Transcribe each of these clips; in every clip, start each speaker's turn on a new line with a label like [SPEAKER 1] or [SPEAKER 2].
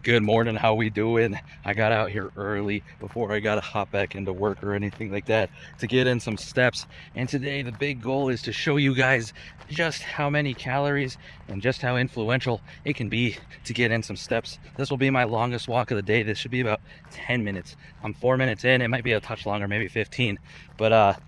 [SPEAKER 1] Good morning, how we doing? I got out here early before I gotta hop back into work or anything like that to get in some steps. And today the big goal is to show you guys just how many calories and just how influential it can be to get in some steps. This will be my longest walk of the day. This should be about 10 minutes. I'm 4 minutes in. It might be a touch longer, maybe 15, but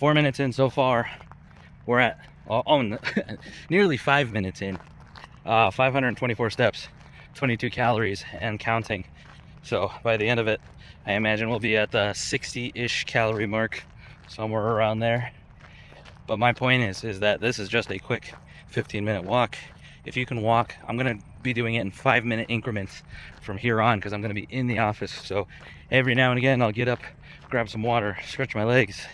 [SPEAKER 1] 4 minutes in so far. We're at nearly 5 minutes in. 524 steps, 22 calories and counting. So by the end of it, I imagine we'll be at the 60-ish calorie mark, somewhere around there. But my point is that this is just a quick 15-minute walk. If you can walk, I'm gonna be doing it in 5-minute increments from here on because I'm gonna be in the office. So every now and again I'll get up, grab some water, stretch my legs,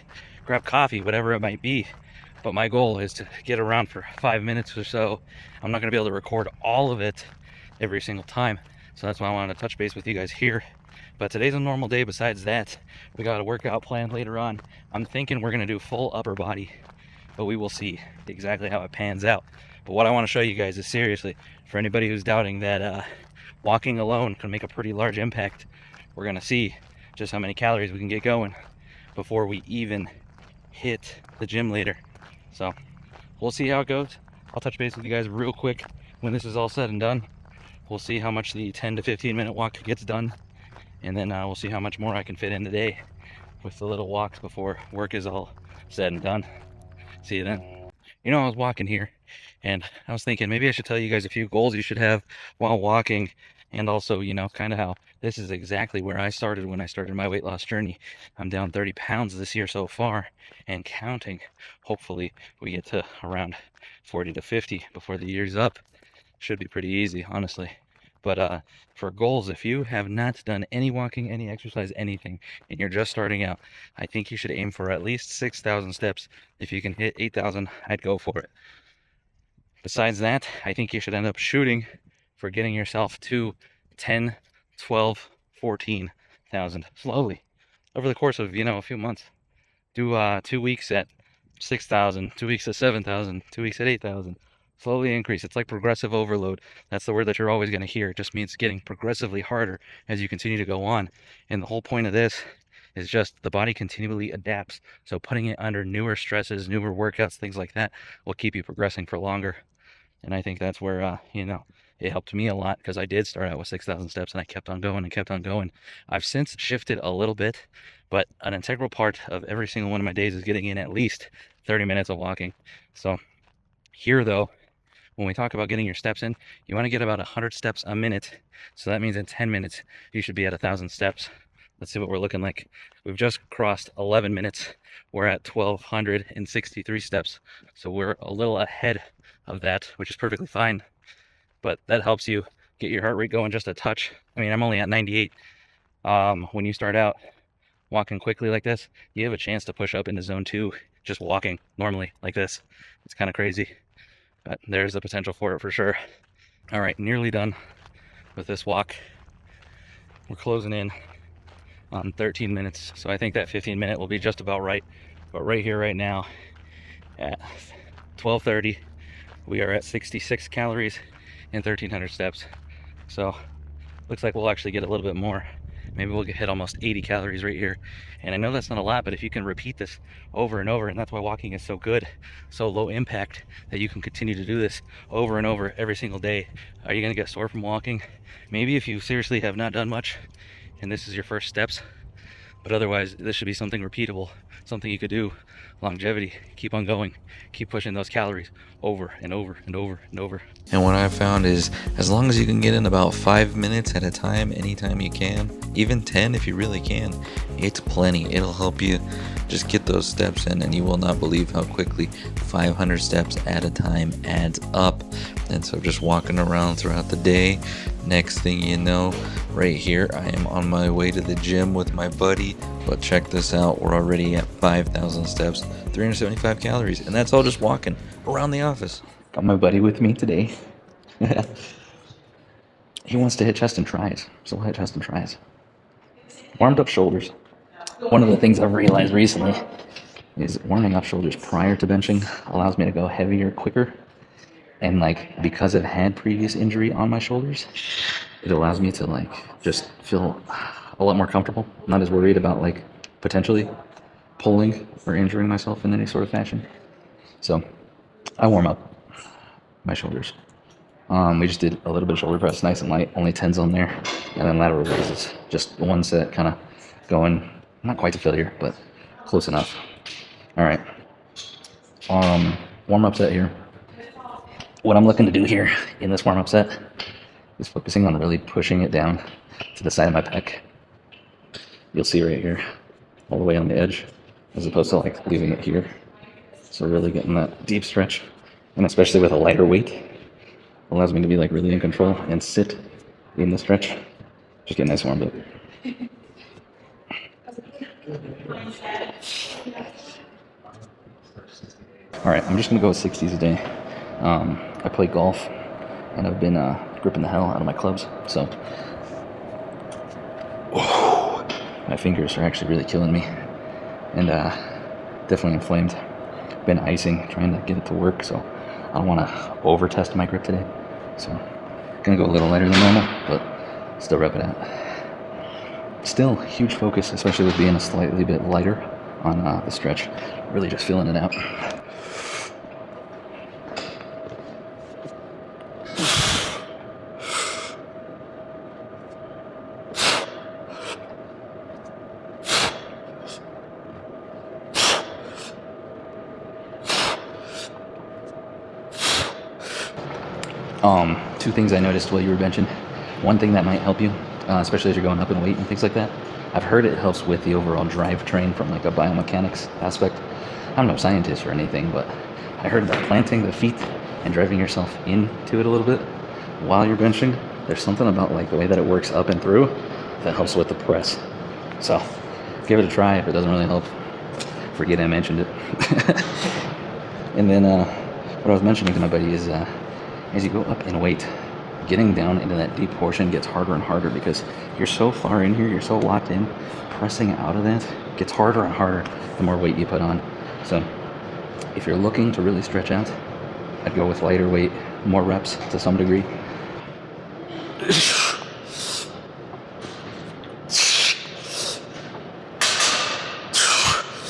[SPEAKER 1] grab coffee, whatever it might be. But my goal is to get around for 5 minutes or so. I'm not gonna be able to record all of it every single time. So that's why I wanted to touch base with you guys here. But today's a normal day. Besides that, we got a workout planned later on. I'm thinking we're gonna do full upper body, but we will see exactly how it pans out. But what I want to show you guys is, seriously, for anybody who's doubting that walking alone can make a pretty large impact, we're gonna see just how many calories we can get going before we even hit the gym later. So we'll see how it goes. I'll touch base with you guys real quick when this is all said and done. We'll see how much the 10 to 15 minute walk gets done, and then we'll see how much more I can fit in today with the little walks before work is all said and done. See you then. You know, I was walking here and I was thinking maybe I should tell you guys a few goals you should have while walking, and also, you know, kind of how this is exactly where I started when I started my weight loss journey. I'm down 30 pounds this year so far and counting. Hopefully we get to around 40 to 50 before the year's up. Should be pretty easy, honestly. But for goals, if you have not done any walking, any exercise, anything, and you're just starting out, I think you should aim for at least 6,000 steps. If you can hit 8,000, I'd go for it. Besides that, I think you should end up shooting for getting yourself to 10, 12, 14,000 slowly over the course of, you know, a few months. Do 2 weeks at 6,000, 2 weeks at 7,000, 2 weeks at 8,000. Slowly increase. It's like progressive overload. That's the word that you're always going to hear. It just means getting progressively harder as you continue to go on. And the whole point of this is just the body continually adapts. So putting it under newer stresses, newer workouts, things like that will keep you progressing for longer. And I think that's where, you know, it helped me a lot, because I did start out with 6,000 steps and I kept on going and kept on going. I've since shifted a little bit, but an integral part of every single one of my days is getting in at least 30 minutes of walking. So here, though, when we talk about getting your steps in, you want to get about 100 steps a minute. So that means in 10 minutes, you should be at 1,000 steps. Let's see what we're looking like. We've just crossed 11 minutes. We're at 1,263 steps. So we're a little ahead of that, which is perfectly fine. But that helps you get your heart rate going just a touch. I mean, I'm only at 98. When you start out walking quickly like this, you have a chance to push up into zone 2 just walking normally like this. It's kind of crazy, but there's the potential for it for sure. All right, nearly done with this walk. We're closing in on 13 minutes, so I think that 15 minute will be just about right. But right here, right now, at 12:30, we are at 66 calories and 1,300 steps. So looks like we'll actually get a little bit more. Maybe we'll hit almost 80 calories right here. And I know that's not a lot, but if you can repeat this over and over, and that's why walking is so good, so low impact, that you can continue to do this over and over every single day. Are you gonna get sore from walking? Maybe if you seriously have not done much and this is your first steps, but otherwise this should be something repeatable, something you could do. Longevity, keep on going, keep pushing those calories over and over and over and over.
[SPEAKER 2] And what I've found is, as long as you can get in about 5 minutes at a time, anytime you can, even 10 if you really can, it's plenty. It'll help you just get those steps in, and you will not believe how quickly 500 steps at a time adds up. And so just walking around throughout the day, next thing you know, right here, I am on my way to the gym with my buddy. But check this out, we're already at 5,000 steps, 375 calories, and that's all just walking around the office.
[SPEAKER 1] Got my buddy with me today. He wants to hit chest and tries, so we'll hit chest and tries. Warmed up shoulders. One of the things I've realized recently is warming up shoulders prior to benching allows me to go heavier quicker. And like, because I've had previous injury on my shoulders,
[SPEAKER 2] it allows me to like just feel a lot more comfortable, not as worried about like potentially pulling or injuring myself in any sort of fashion. So I warm up my shoulders. We just did a little bit of shoulder press, nice and light, only 10s on there, and then lateral raises, just one set, kind of going, not quite to failure, but close enough. All right, warm up set here. What I'm looking to do here in this warm up set is focusing on really pushing it down to the side of my pec. You'll see right here, all the way on the edge, as opposed to like leaving it here. So really getting that deep stretch, and especially with a lighter weight, allows me to be like really in control and sit in the stretch. Just get nice warmed up. All right, I'm just gonna go with 60s a day. I play golf, and I've been gripping the hell out of my clubs, so my fingers are actually really killing me, and definitely inflamed. Been icing, trying to get it to work, so I don't want to over test my grip today. So gonna go a little lighter than normal, but still rep it out. Still huge focus, especially with being a slightly bit lighter on the stretch. Really just feeling it out. Two things I noticed while you were benching. One thing that might help you, especially as you're going up in weight and things like that. I've heard it helps with the overall drivetrain from like a biomechanics aspect. I'm no scientist or anything, but I heard that planting the feet and driving yourself into it a little bit while you're benching, there's something about like the way that it works up and through that helps with the press. So give it a try. If it doesn't really help, forget I mentioned it. And then what I was mentioning to my buddy is as you go up in weight, getting down into that deep portion gets harder and harder because you're so far in here, you're so locked in. Pressing out of that gets harder and harder the more weight you put on. So if you're looking to really stretch out, I'd go with lighter weight, more reps to some degree.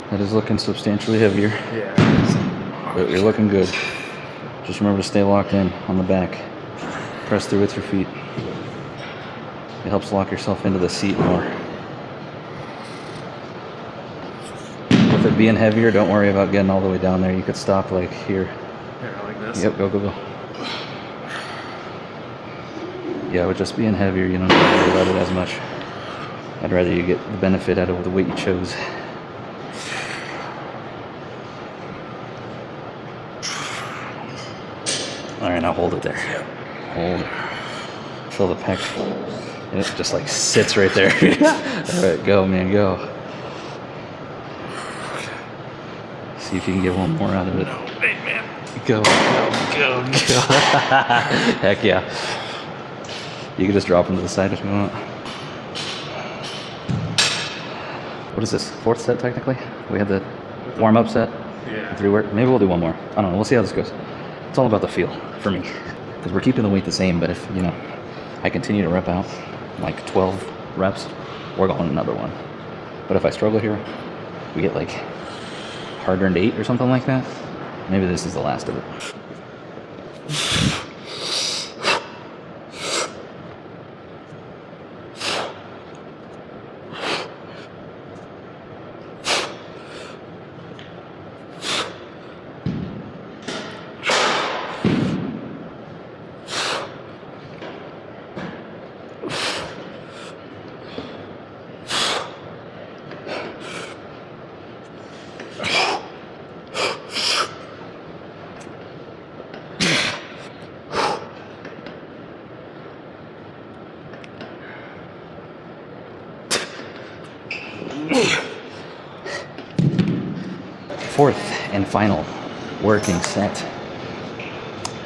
[SPEAKER 2] That is looking substantially heavier. Yeah. But you're looking good. Just remember to stay locked in on the back. Press through with your feet. It helps lock yourself into the seat more. With it being heavier, don't worry about getting all the way down there. You could stop like here.
[SPEAKER 3] Yeah, like this?
[SPEAKER 2] Yep, go. Yeah, with just being heavier, you don't have to worry about it as much. I'd rather you get the benefit out of the weight you chose. All right, now hold it there. Hold it. Feel the pec. And it just like sits right there. All right, go, man, go. See if you can get one more out of it.
[SPEAKER 3] Hey, man.
[SPEAKER 2] Go. Heck yeah. You can just drop them to the side if you want. What is this? Fourth set technically? We had the warm-up set.
[SPEAKER 3] Yeah.
[SPEAKER 2] 3 work. Maybe we'll do one more. I don't know. We'll see how this goes. It's all about the feel for me. Because we're keeping the weight the same, but if, I continue to rep out like 12 reps, we're going another one. But if I struggle here, we get like hard-earned 8 or something like that, maybe this is the last of it. Fourth and final working set.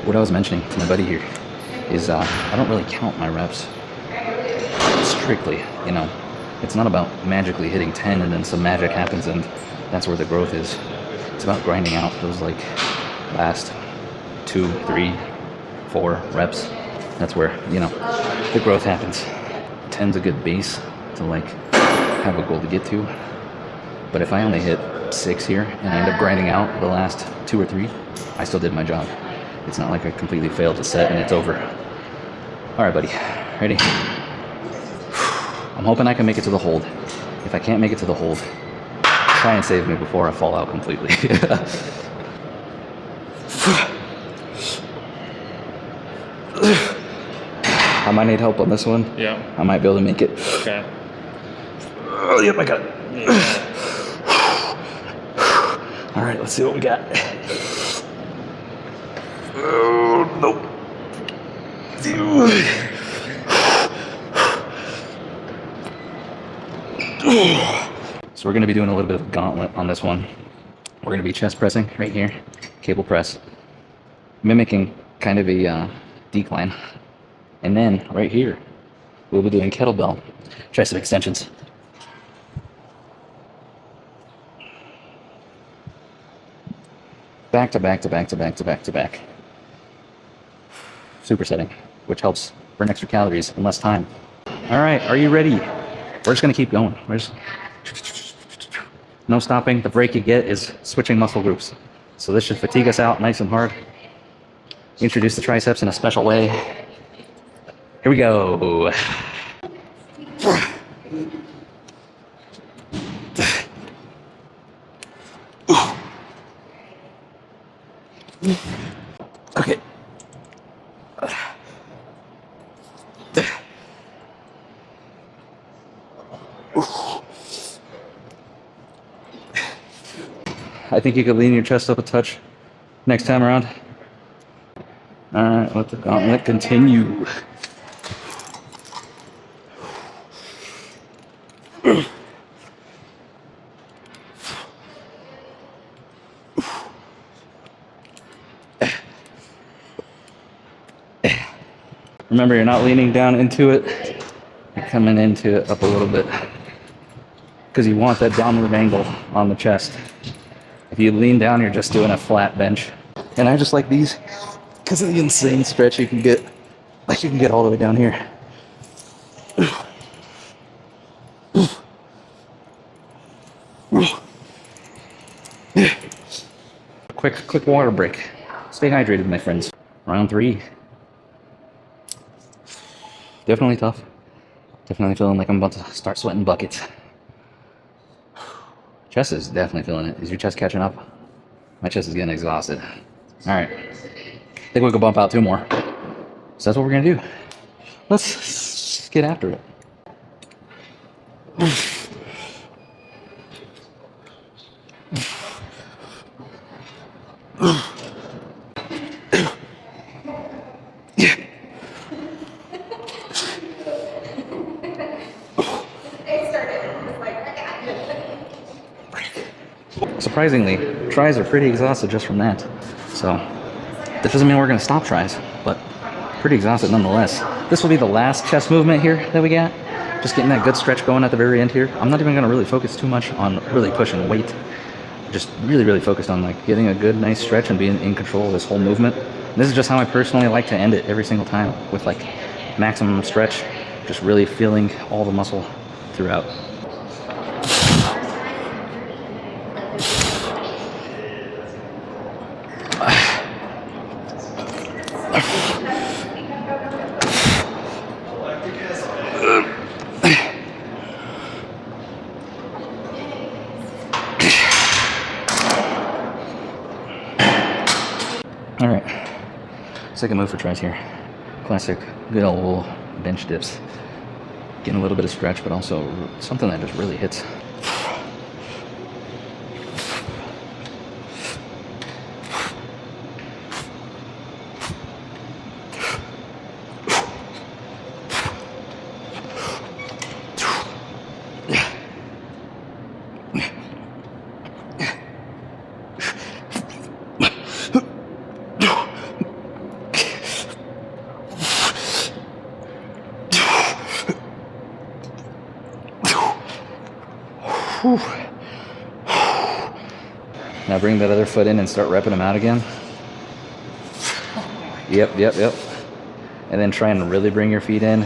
[SPEAKER 2] What I was mentioning to my buddy here is I don't really count my reps strictly. It's not about magically hitting 10 and then some magic happens and that's where the growth is. It's about grinding out those like last 2, 3, 4 reps
[SPEAKER 1] That's where, you know, the growth happens. 10's a good base to like have a goal to get to. But if I only hit 6 here and I end up grinding out the last 2 or 3, I still did my job. It's not like I completely failed to set and it's over. All right, buddy, ready? I'm hoping I can make it to the hold. If I can't make it to the hold, try and save me before I fall out completely. I might need help on this one.
[SPEAKER 3] Yeah.
[SPEAKER 1] I might be able to make it.
[SPEAKER 3] Okay.
[SPEAKER 1] Oh, yep, I got it. All right, let's see what we got. Oh, nope. So we're going to be doing a little bit of a gauntlet on this one. We're going to be chest pressing right here, cable press, mimicking kind of a decline. And then right here, we'll be doing kettlebell tricep extensions. Back to back to back to back to back to back. Supersetting, which helps burn extra calories in less time. All right, are you ready? We're just gonna keep going. No stopping. The break you get is switching muscle groups. So this should fatigue us out nice and hard. Introduce the triceps in a special way. Here we go. Okay. I think you could lean your chest up a touch next time around. All right, let the gauntlet continue. Remember, you're not leaning down into it. You're coming into it up a little bit because you want that downward angle on the chest. If you lean down, you're just doing a flat bench. And I just like these because of the insane stretch you can get. Like you can get all the way down here. Quick water break. Stay hydrated, my friends. Round 3. Definitely tough. Definitely feeling like I'm about to start sweating buckets. Chest is definitely feeling it. Is your chest catching up? My chest is getting exhausted. All right. I think we could bump out 2 more. So that's what we're gonna do. Let's get after it. Surprisingly, tries are pretty exhausted just from that. So that doesn't mean we're gonna stop tries, but pretty exhausted nonetheless. This will be the last chest movement here that we got. Just getting that good stretch going at the very end here. I'm not even gonna really focus too much on really pushing weight. Just really focused on like getting a good nice stretch and being in control of this whole movement. And this is just how I personally like to end it every single time, with like maximum stretch, just really feeling all the muscle throughout. All right, second move for tries here. Classic, good old bench dips. Getting a little bit of stretch, but also something that just really hits. Now bring that other foot in and start repping them out again. Yep. and then try and really bring your feet in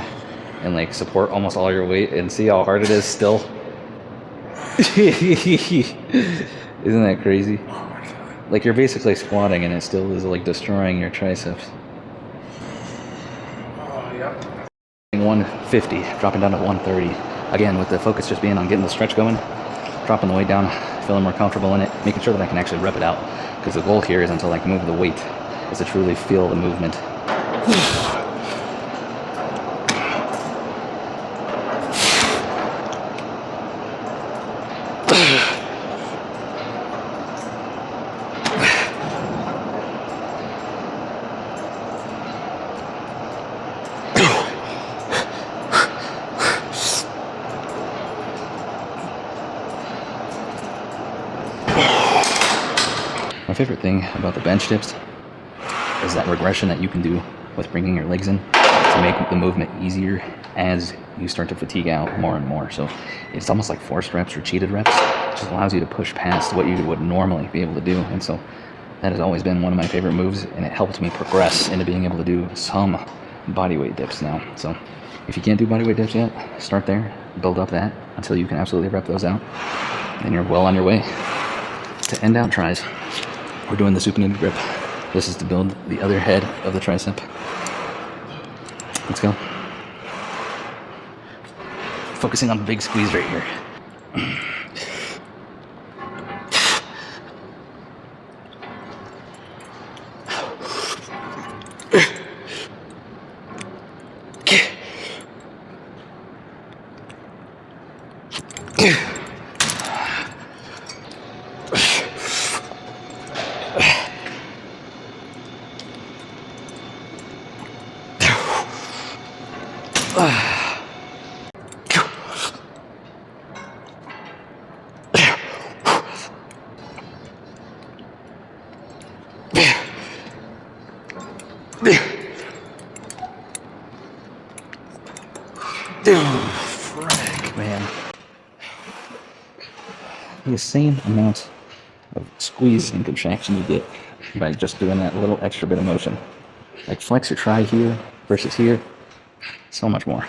[SPEAKER 1] and like support almost all your weight and see how hard it is still. Isn't that crazy? Like you're basically squatting and it still is like destroying your triceps. 150, dropping down to 130. Again, with the focus just being on getting the stretch going, dropping the weight down, feeling more comfortable in it, making sure that I can actually rep it out. Because the goal here isn't to like move the weight, is to truly feel the movement. My favorite thing about the bench dips is that regression that you can do with bringing your legs in to make the movement easier as you start to fatigue out more and more. So it's almost like forced reps or cheated reps. It just allows you to push past what you would normally be able to do. And so that has always been one of my favorite moves, and it helped me progress into being able to do some bodyweight dips now. So if you can't do bodyweight dips yet, start there, build up that until you can absolutely rep those out, and you're well on your way to end out tries. We're doing the supinated grip. This is to build the other head of the tricep. Let's go. Focusing on the big squeeze right here. Frick, man. The same amount of squeeze and contraction you get by just doing that little extra bit of motion. Like flex your tri here versus here, so much more.